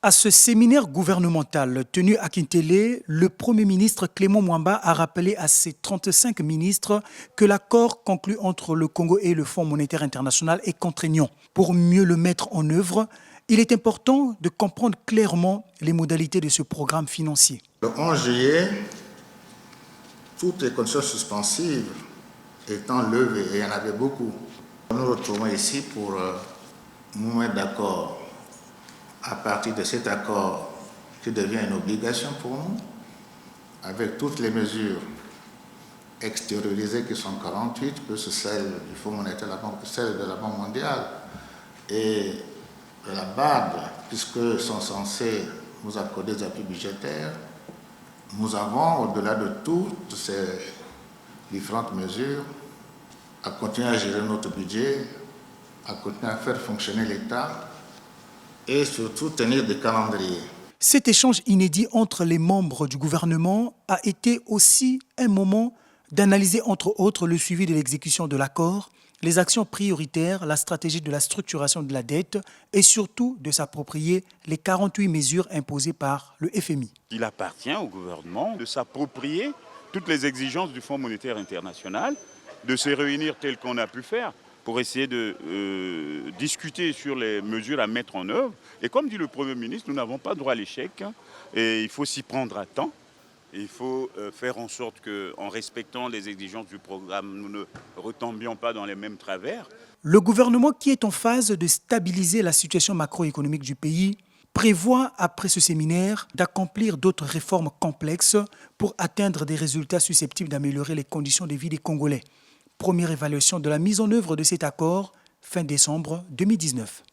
À ce séminaire gouvernemental tenu à Kintélé, le Premier ministre Clément Mwamba a rappelé à ses 35 ministres que l'accord conclu entre le Congo et le Fonds monétaire international est contraignant. Pour mieux le mettre en œuvre, il est important de comprendre clairement les modalités de ce programme financier. Le 11 juillet, toutes les conditions suspensives étant levées, et il y en avait beaucoup, nous nous retrouvons ici pour nous mettre d'accord. À partir de cet accord qui devient une obligation pour nous, avec toutes les mesures extériorisées qui sont 48, plus celles du Fonds monétaire, celles de la Banque mondiale et de la BAD, puisqu'ils sont censés nous accorder des appuis budgétaires, nous avons, au-delà de toutes ces différentes mesures, à continuer à gérer notre budget, à continuer à faire fonctionner l'État, et surtout tenir des calendriers. Cet échange inédit entre les membres du gouvernement a été aussi un moment d'analyser entre autres le suivi de l'exécution de l'accord, les actions prioritaires, la stratégie de la structuration de la dette et surtout de s'approprier les 48 mesures imposées par le FMI. Il appartient au gouvernement de s'approprier toutes les exigences du Fonds monétaire international, de se réunir tel qu'on a pu faire, pour essayer de discuter sur les mesures à mettre en œuvre. Et comme dit le Premier ministre, nous n'avons pas droit à l'échec et il faut s'y prendre à temps. Il faut faire en sorte qu'en respectant les exigences du programme, nous ne retombions pas dans les mêmes travers. Le gouvernement, qui est en phase de stabiliser la situation macroéconomique du pays, prévoit, après ce séminaire, d'accomplir d'autres réformes complexes pour atteindre des résultats susceptibles d'améliorer les conditions de vie des Congolais. Première évaluation de la mise en œuvre de cet accord, fin décembre 2019.